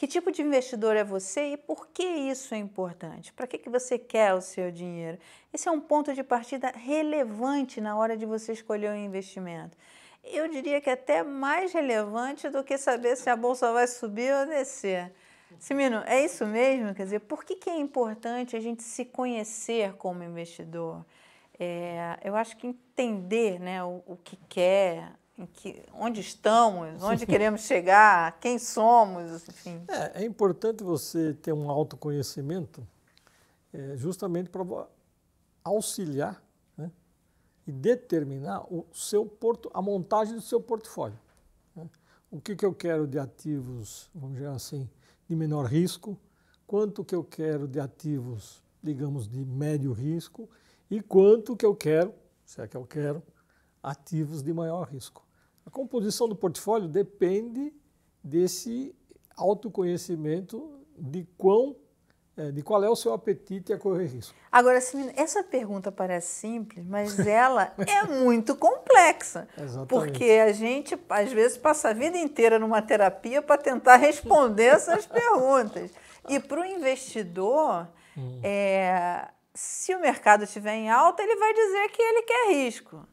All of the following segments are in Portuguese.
tipo de investidor é você e por que isso é importante? Para que você quer o seu dinheiro? Esse é um ponto de partida relevante na hora de você escolher um investimento. Eu diria que é até mais relevante do que saber se a bolsa vai subir ou descer. Simino, é isso mesmo? Quer dizer, por que é importante a gente se conhecer como investidor? Eu acho que entender, né, o que quer, onde estamos, onde queremos chegar, quem somos, enfim. É importante você ter um autoconhecimento justamente para auxiliar, né, e determinar a montagem do seu portfólio. Né? O que eu quero de ativos, vamos dizer assim, de menor risco, quanto que eu quero de ativos, digamos, de médio risco e quanto que eu quero, se é que eu quero, ativos de maior risco. A composição do portfólio depende desse autoconhecimento de qual é o seu apetite a correr risco. Agora, Simino, essa pergunta parece simples, mas ela é muito complexa. Exatamente. Porque a gente, às vezes, passa a vida inteira numa terapia para tentar responder essas perguntas. E para o investidor, se o mercado estiver em alta, ele vai dizer que ele quer risco.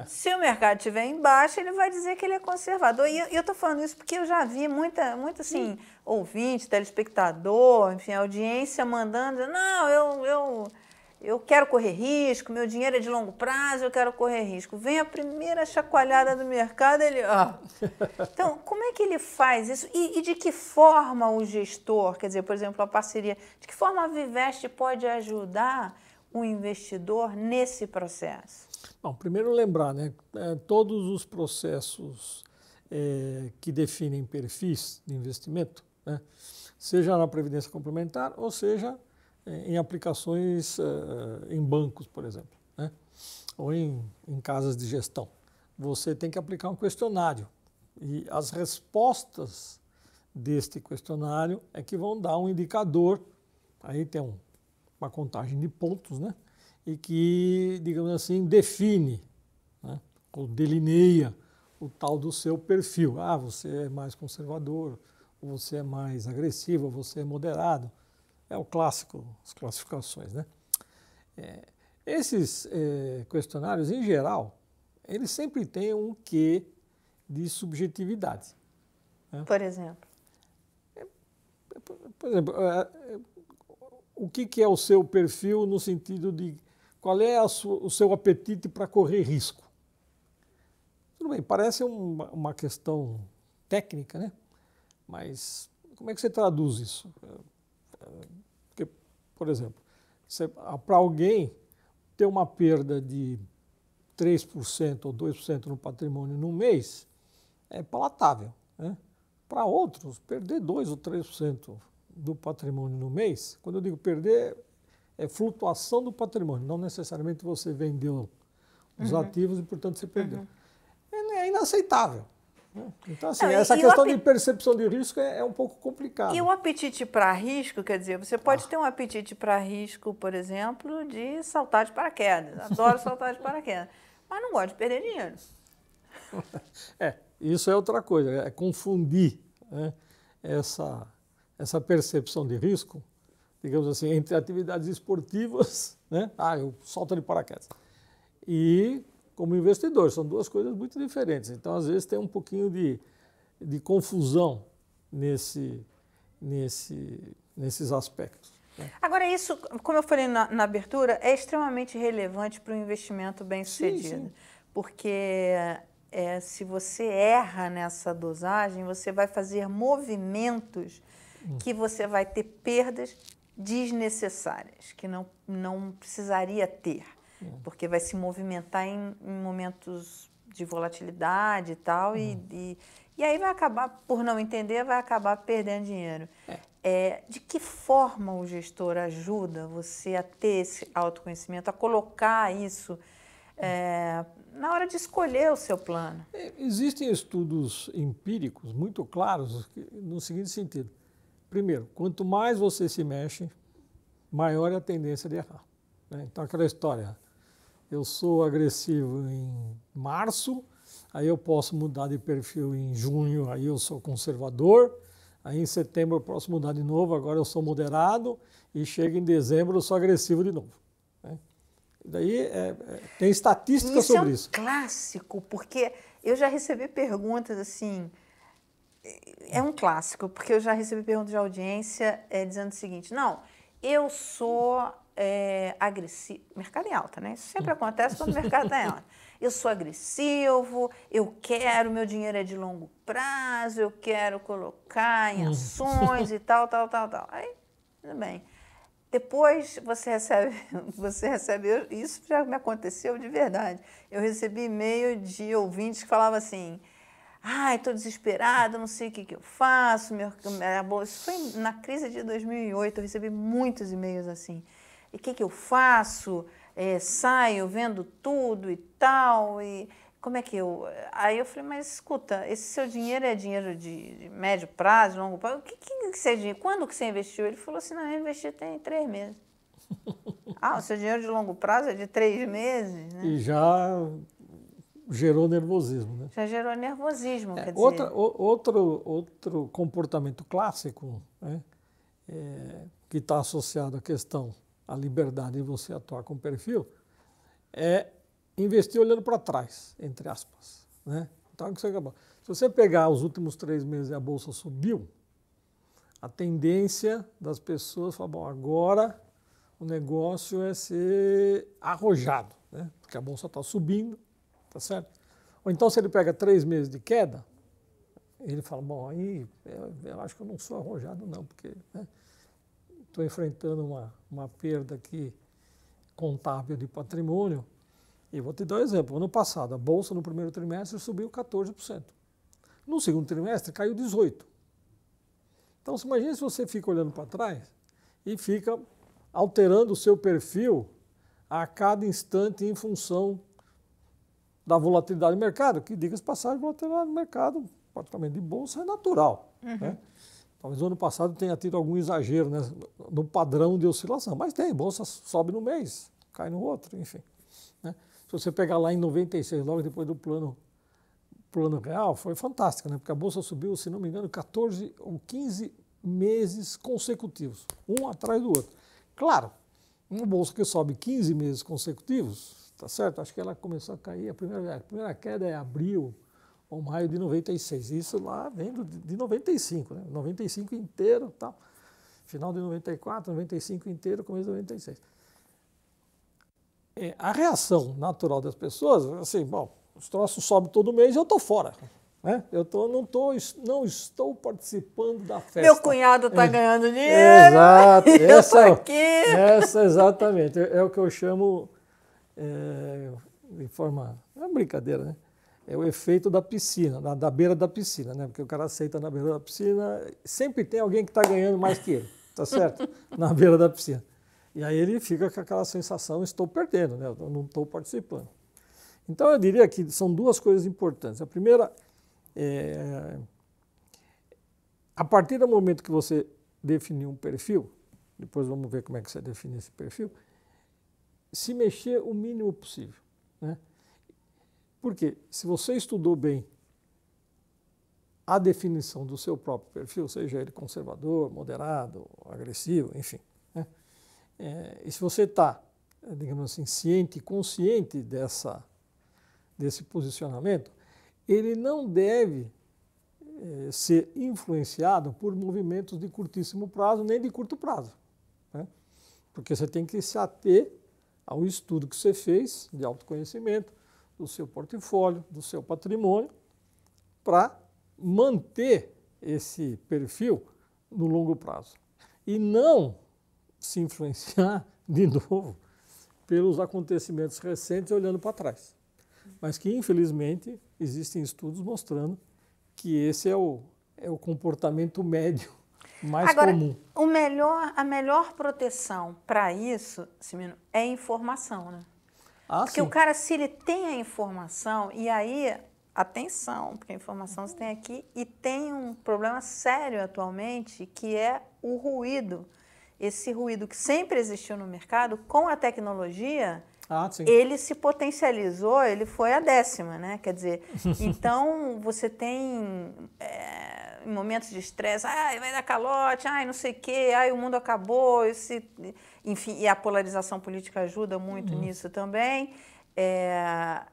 Se o mercado estiver em baixa, ele vai dizer que ele é conservador. E eu estou falando isso porque eu já vi muito assim, ouvinte, telespectador, enfim, audiência mandando, não, eu quero correr risco, meu dinheiro é de longo prazo, eu quero correr risco. Vem a primeira chacoalhada do mercado, ele... Então, como é que ele faz isso? E de que forma o gestor, quer dizer, por exemplo, a parceria, de que forma a Vivest pode ajudar o investidor nesse processo? Bom, primeiro lembrar, né, todos os processos que definem perfis de investimento, né, seja na previdência complementar ou seja em aplicações em bancos, por exemplo, né, ou em casas de gestão. Você tem que aplicar um questionário e as respostas deste questionário é que vão dar um indicador, aí tem uma contagem de pontos, né? E que, digamos assim, define, né, ou delineia o tal do seu perfil. Ah, você é mais conservador, ou você é mais agressivo, ou você é moderado. É o clássico, as classificações, né? Esses questionários, em geral, eles sempre têm um quê de subjetividade. Né? Por exemplo? Por exemplo, o que é o seu perfil no sentido de qual é o seu apetite para correr risco? Tudo bem, parece uma questão técnica, né? Mas como é que você traduz isso? Porque, por exemplo, para alguém ter uma perda de 3% ou 2% no patrimônio no mês é palatável, né? Para outros, perder 2% ou 3% do patrimônio no mês, quando eu digo perder, é flutuação do patrimônio, não necessariamente você vendeu os ativos e, portanto, você perdeu. É inaceitável. Né? Então, assim, essa questão de percepção de risco é um pouco complicada. E o apetite para risco, quer dizer, você pode ter um apetite para risco, por exemplo, de saltar de paraquedas. Adoro saltar de paraquedas, mas não gosto de perder dinheiro. Isso é outra coisa, é confundir, né, essa percepção de risco, digamos assim, entre atividades esportivas, né? Eu salto de paraquedas, e como investidor, são duas coisas muito diferentes. Então, às vezes, tem um pouquinho de confusão nesses aspectos. Né? Agora, isso, como eu falei na abertura, é extremamente relevante para o investimento bem-sucedido, porque se você erra nessa dosagem, você vai fazer movimentos que você vai ter perdas desnecessárias, que não precisaria ter, porque vai se movimentar em momentos de volatilidade e tal, e aí vai acabar, por não entender, vai acabar perdendo dinheiro. De que forma o gestor ajuda você a ter esse autoconhecimento, a colocar isso na hora de escolher o seu plano? Existem estudos empíricos muito claros no seguinte sentido. Primeiro, quanto mais você se mexe, maior é a tendência de errar. Né? Então, aquela história, eu sou agressivo em março, aí eu posso mudar de perfil em junho, aí eu sou conservador, Aí em setembro eu posso mudar de novo, agora eu sou moderado, e chega em dezembro eu sou agressivo de novo. Né? E daí tem estatística sobre isso. Isso é um clássico, porque eu já recebi perguntas assim, é um clássico, porque eu já recebi perguntas de audiência dizendo o seguinte, não, eu sou agressivo, mercado em alta, né? Isso sempre acontece quando o mercado está em alta. Eu sou agressivo, eu quero, meu dinheiro é de longo prazo, eu quero colocar em ações e tal. Aí, tudo bem. Depois você recebe, isso já me aconteceu de verdade. Eu recebi e-mail de ouvintes que falavam assim, ai, estou desesperado, não sei o que eu faço. Isso foi na crise de 2008, eu recebi muitos e-mails assim. E o que eu faço? Saio vendo tudo e tal, e como é que eu... Aí eu falei, mas escuta, esse seu dinheiro é dinheiro de médio prazo, longo prazo? O que você dinheiro? Quando que você investiu? Ele falou assim, não, eu investi tem 3 meses. Ah, o seu dinheiro de longo prazo é de 3 meses? Né? E já gerou nervosismo, né? Já gerou nervosismo, quer dizer... Outro comportamento clássico, né, que está associado à questão, à liberdade de você atuar com perfil, é investir olhando para trás, entre aspas. Né? Então, se você pegar os últimos 3 meses e a Bolsa subiu, a tendência das pessoas falar, bom, agora o negócio é ser arrojado, né? Porque a Bolsa está subindo, tá certo? Ou então, se ele pega 3 meses de queda, ele fala, bom, aí eu acho que eu não sou arrojado não, porque estou enfrentando uma perda aqui contábil de patrimônio. E vou te dar um exemplo. Ano passado, a Bolsa no primeiro trimestre subiu 14%. No segundo trimestre, caiu 18%. Então, você imagina se você fica olhando para trás e fica alterando o seu perfil a cada instante em função da volatilidade do mercado, que, diga-se de passagem, volatilidade do mercado, praticamente de Bolsa, é natural. Né? Talvez o ano passado tenha tido algum exagero, né, no padrão de oscilação, mas tem, Bolsa sobe no mês, cai no outro, enfim. Né? Se você pegar lá em 96, logo depois do plano real, foi fantástico, né? Porque a Bolsa subiu, se não me engano, 14 ou 15 meses consecutivos, um atrás do outro. Claro, uma Bolsa que sobe 15 meses consecutivos, tá certo? Acho que ela começou a cair, a primeira queda é abril ou maio de 96, isso lá vem de 95, né? 95 inteiro, tal. Final de 94, 95 inteiro, começo de 96. A reação natural das pessoas, assim, bom, os troços sobem todo mês e eu estou fora. Né? Não estou participando da festa. Meu cunhado está ganhando dinheiro. Exato. Eu estou aqui. Essa exatamente. É o que eu chamo, de forma... É uma brincadeira, né? É o efeito da piscina, da beira da piscina, né? Porque o cara aceita na beira da piscina, sempre tem alguém que está ganhando mais que ele, tá certo? Na beira da piscina. E aí ele fica com aquela sensação, estou perdendo, né? Eu não estou participando. Então eu diria que são 2 coisas importantes. A primeira a partir do momento que você definir um perfil, depois vamos ver como é que você define esse perfil, se mexer o mínimo possível. Né? Porque se você estudou bem a definição do seu próprio perfil, seja ele conservador, moderado, agressivo, enfim, né? E se você está, digamos assim, ciente e consciente desse posicionamento, ele não deve ser influenciado por movimentos de curtíssimo prazo, nem de curto prazo. Né? Porque você tem que se ater ao estudo que você fez de autoconhecimento, do seu portfólio, do seu patrimônio, para manter esse perfil no longo prazo. E não se influenciar, de novo, pelos acontecimentos recentes olhando para trás. Mas que, infelizmente, existem estudos mostrando que esse é o comportamento médio mais comum. A melhor proteção para isso, Cimino, é a informação, né? Porque o cara, se ele tem a informação, e aí, atenção, porque a informação você tem aqui, e tem um problema sério atualmente, que é o ruído. Esse ruído que sempre existiu no mercado, com a tecnologia, ele se potencializou, ele foi a 10ª, né? Quer dizer, então você tem em momentos de estresse, vai dar calote, não sei o quê, o mundo acabou, enfim, e a polarização política ajuda muito nisso também.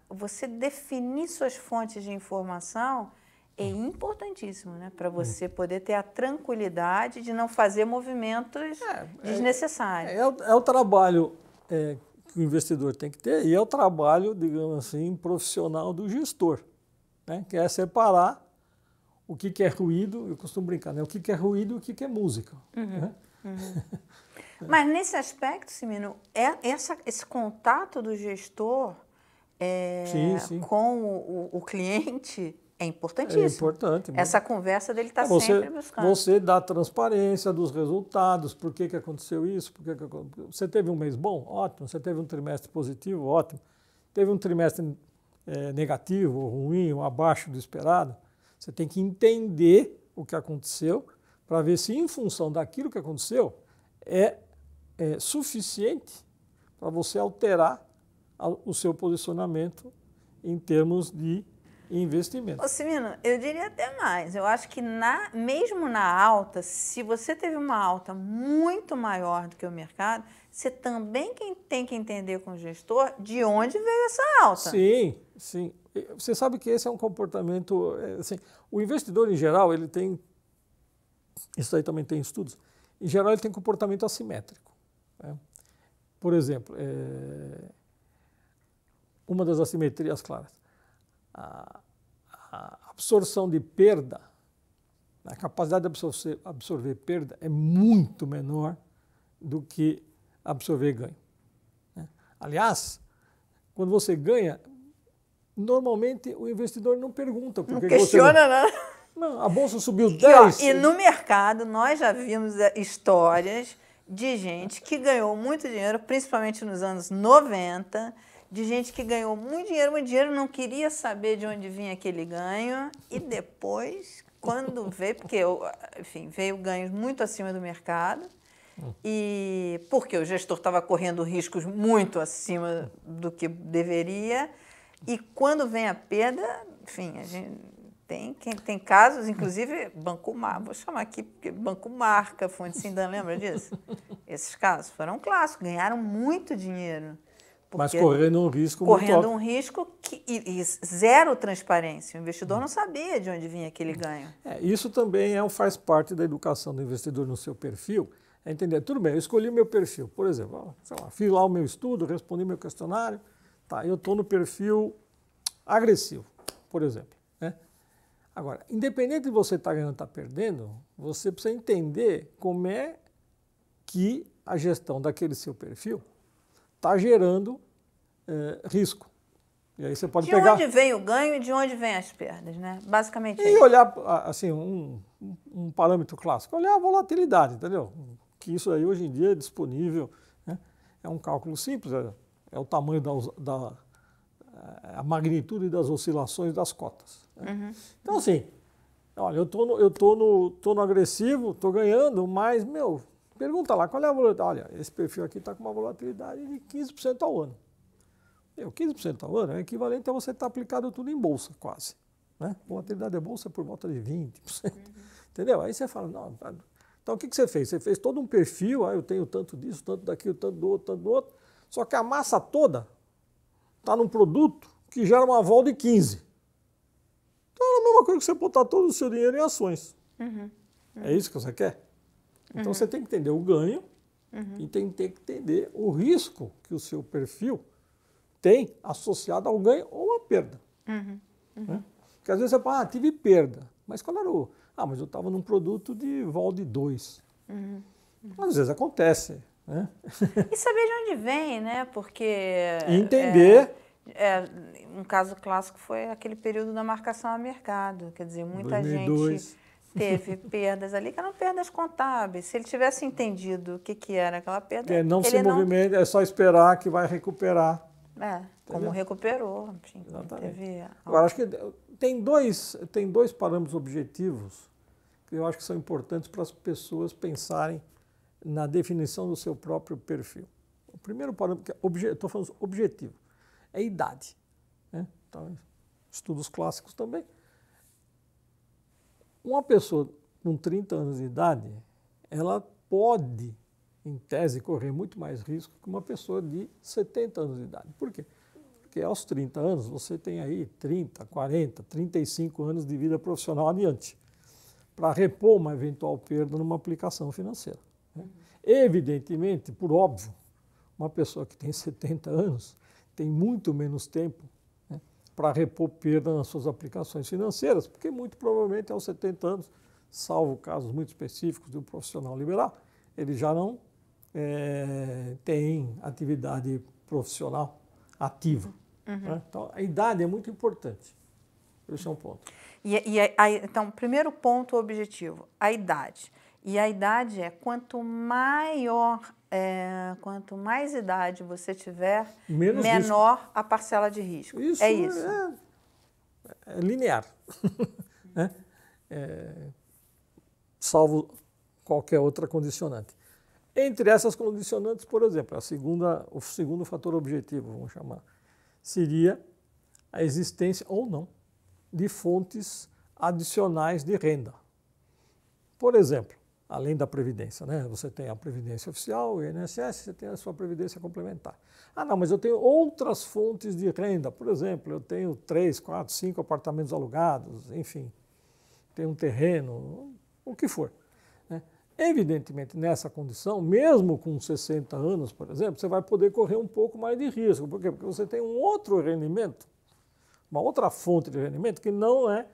Você definir suas fontes de informação é importantíssimo, né? Para você poder ter a tranquilidade de não fazer movimentos desnecessários. É o trabalho que o investidor tem que ter e é o trabalho, digamos assim, profissional do gestor, né? Que é separar o que é ruído, eu costumo brincar, né? O que é ruído e o que é música. Né? Mas nesse aspecto, Cimino, esse contato do gestor sim. com o cliente é importantíssimo. É importante. Essa conversa dele está sempre buscando. Você dá transparência dos resultados, por que aconteceu isso, você teve um mês bom? Ótimo. Você teve um trimestre positivo? Ótimo. Teve um trimestre negativo, ou ruim, ou abaixo do esperado? Você tem que entender o que aconteceu para ver se, em função daquilo que aconteceu, é suficiente para você alterar o seu posicionamento em termos de investimento. Ô, Cimino, eu diria até mais. Eu acho que mesmo na alta, se você teve uma alta muito maior do que o mercado, você também tem que entender com o gestor de onde veio essa alta. Sim. Você sabe que esse é um comportamento... Assim, o investidor, em geral, ele tem... Isso aí também tem estudos. Em geral, ele tem comportamento assimétrico. Né? Por exemplo, uma das assimetrias claras. A absorção de perda, a capacidade de absorver perda é muito menor do que absorver ganho. Né? Aliás, quando você ganha, normalmente o investidor não pergunta por que questiona nada. Não, a bolsa subiu 10. E no mercado nós já vimos histórias de gente que ganhou muito dinheiro, principalmente nos anos 90, de gente que ganhou muito dinheiro, não queria saber de onde vinha aquele ganho, e depois, quando veio, porque, enfim, veio ganhos muito acima do mercado, e porque o gestor estava correndo riscos muito acima do que deveria, e quando vem a perda, enfim, a gente tem casos, inclusive, Banco Marca, vou chamar aqui, porque Banco Marca, Fonte Sindan, lembra disso? Esses casos foram clássicos, ganharam muito dinheiro. Mas correndo um risco Correndo um risco e zero transparência. O investidor não sabia de onde vinha aquele ganho. Isso também faz parte da educação do investidor no seu perfil. É entender, tudo bem, eu escolhi o meu perfil. Por exemplo, fiz lá o meu estudo, respondi meu questionário. Tá, eu estou no perfil agressivo, por exemplo. Né? Agora, independente de você estar ganhando ou estar perdendo, você precisa entender como é que a gestão daquele seu perfil está gerando risco. E aí você pode pegar... De onde vem o ganho e de onde vem as perdas, né? Basicamente E olhar, assim, um parâmetro clássico, olhar a volatilidade, entendeu? Que isso aí hoje em dia é disponível, né? É um cálculo simples, é o tamanho a magnitude das oscilações das cotas. Né? Então, assim, olha, eu tô no agressivo, estou ganhando, mas, pergunta lá, qual é a volatilidade? Olha, esse perfil aqui está com uma volatilidade de 15% ao ano. 15% ao ano é equivalente a você estar aplicado tudo em bolsa, quase. Né? Volatilidade da bolsa é por volta de 20%. Entendeu? Aí você fala, não, então o que você fez? Você fez todo um perfil, eu tenho tanto disso, tanto daquilo, tanto do outro, só que a massa toda está num produto que gera uma vol de 15. Então é a mesma coisa que você botar todo o seu dinheiro em ações. É isso que você quer? Então você tem que entender o ganho e tem que entender o risco que o seu perfil tem associado ao ganho ou à perda. Né? Porque às vezes você fala, tive perda. Mas qual era o... mas eu estava num produto de vol de 2. Às vezes acontece. Né? E saber de onde vem, né? Porque... Entender... um caso clássico foi aquele período da marcação a mercado. Quer dizer, muita 2002. gente teve perdas ali que eram perdas contábeis. Se ele tivesse entendido o que era aquela perda... não se movimenta, é só esperar que vai recuperar. Como recuperou. Enfim, Agora, acho que tem dois parâmetros objetivos que eu acho que são importantes para as pessoas pensarem na definição do seu próprio perfil. O primeiro parâmetro, estou falando objetivo, é a idade. Né? Então, estudos clássicos também. uma pessoa com 30 anos de idade, ela pode, em tese, correr muito mais risco que uma pessoa de 70 anos de idade. Por quê? Porque aos 30 anos você tem aí 30, 40, 35 anos de vida profissional adiante para repor uma eventual perda numa aplicação financeira. Né? Evidentemente, por óbvio, uma pessoa que tem 70 anos tem muito menos tempo, né, para repor perda nas suas aplicações financeiras, porque muito provavelmente aos 70 anos, salvo casos muito específicos de um profissional liberal, ele já não tem atividade profissional ativa. Né? Então, a idade é muito importante. Esse é um ponto. Então, primeiro ponto objetivo, a idade. E a idade é quanto mais idade você tiver, menor risco. A parcela de risco. Isso é isso. É linear. Né? Salvo qualquer outra condicionante. Entre essas condicionantes, por exemplo, o segundo fator objetivo, vamos chamar, seria a existência ou não de fontes adicionais de renda. Por exemplo, além da Previdência, né? Você tem a Previdência Oficial, o INSS, você tem a sua Previdência Complementar. Ah, não, mas eu tenho outras fontes de renda. Por exemplo, eu tenho 3, 4, 5 apartamentos alugados, enfim, tenho um terreno, o que for. Né? Evidentemente, nessa condição, mesmo com 60 anos, por exemplo, você vai poder correr um pouco mais de risco. Por quê? Porque você tem um outro rendimento, uma outra fonte de rendimento que não é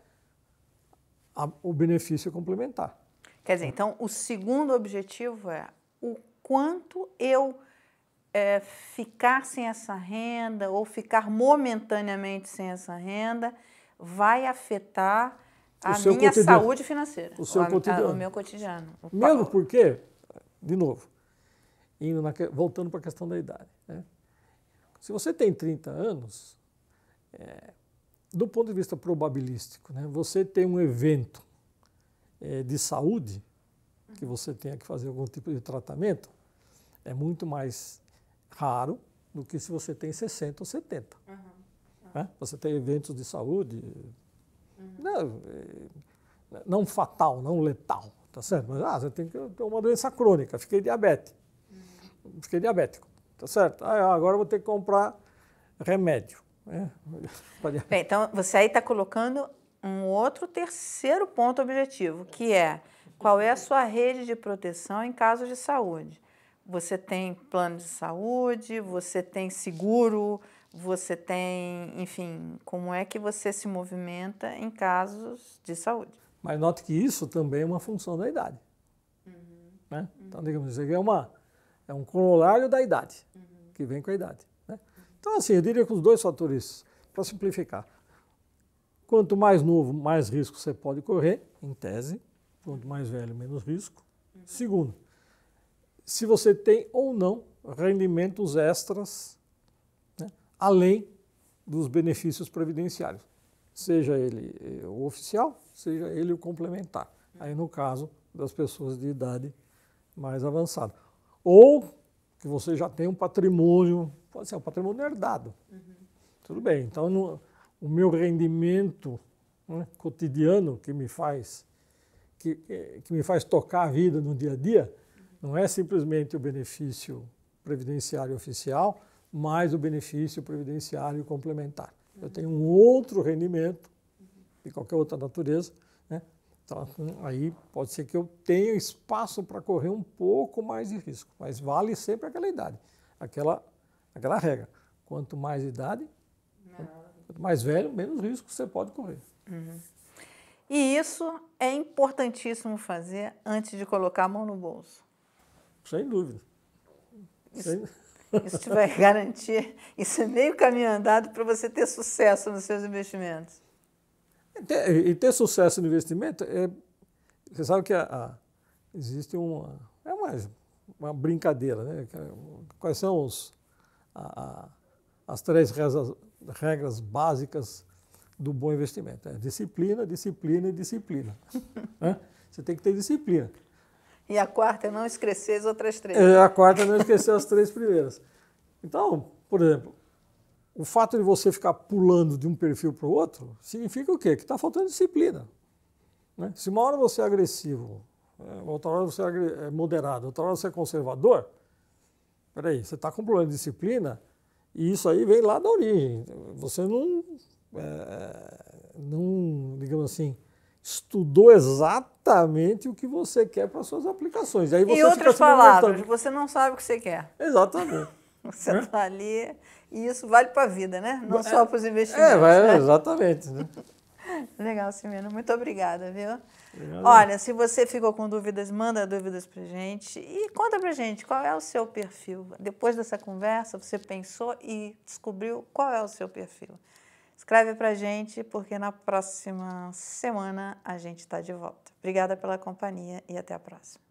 o benefício complementar. Quer dizer, então, o segundo objetivo é o quanto eu ficar sem essa renda ou ficar momentaneamente sem essa renda vai afetar a minha saúde financeira, o meu cotidiano. Mesmo porque, de novo, voltando para a questão da idade, né? Se você tem 30 anos, do ponto de vista probabilístico, né, você tem um evento de saúde, que você tenha que fazer algum tipo de tratamento, é muito mais raro do que se você tem 60 ou 70. Né? Você tem eventos de saúde, não fatal, não letal, tá certo? Mas você tem que ter uma doença crônica, fiquei diabético, tá certo? Agora eu vou ter que comprar remédio. Né? Bem, então, você aí está colocando um terceiro ponto objetivo, que é qual é a sua rede de proteção em caso de saúde. Você tem plano de saúde, você tem seguro, você tem, enfim, como é que você se movimenta em casos de saúde. Mas note que isso também é uma função da idade. Né? Então, digamos, isso aqui é um corolário da idade, que vem com a idade. Né? Então, assim, eu diria que os dois fatores, para simplificar, quanto mais novo, mais risco você pode correr, em tese. Quanto mais velho, menos risco. Segundo, se você tem ou não rendimentos extras, né, além dos benefícios previdenciários. Seja ele o oficial, seja ele o complementar. Aí no caso das pessoas de idade mais avançada. Ou que você já tem um patrimônio, pode ser um patrimônio herdado. Tudo bem, então o meu rendimento, né, cotidiano que me faz tocar a vida no dia a dia, não é simplesmente o benefício previdenciário oficial, mais o benefício previdenciário complementar. Eu tenho um outro rendimento, de qualquer outra natureza, né? Então, aí pode ser que eu tenha espaço para correr um pouco mais de risco, mas vale sempre aquela idade, aquela regra. Quanto mais idade, quanto mais velho, menos risco você pode correr. E isso é importantíssimo fazer antes de colocar a mão no bolso. Sem dúvida. Isso vai garantir, isso é meio caminho andado para você ter sucesso nos seus investimentos. E ter sucesso no investimento, você sabe que existe uma brincadeira, né? Quais são as 3 regras básicas do bom investimento? Disciplina, disciplina e disciplina. Né? Você tem que ter disciplina. E a quarta é não esquecer as outras 3. A quarta é não esquecer as 3 primeiras. Então, por exemplo, o fato de você ficar pulando de um perfil para o outro significa o quê? Que está faltando disciplina. né? Se uma hora você é agressivo, outra hora você é moderado, outra hora você é conservador, peraí, você está com problema de disciplina e isso aí vem lá da origem. Você não, digamos assim, estudou exatamente o que você quer para suas aplicações. Aí você em outras palavras, você não sabe o que você quer. Exatamente. Você está ali e isso vale para a vida, né? Não só para os investimentos. Né? Exatamente. Né? Legal, Cimino. Muito obrigada, viu? Obrigado. Olha, se você ficou com dúvidas, manda dúvidas pra gente e conta pra gente qual é o seu perfil. Depois dessa conversa, você pensou e descobriu qual é o seu perfil. Escreve pra gente, porque na próxima semana a gente está de volta. Obrigada pela companhia e até a próxima.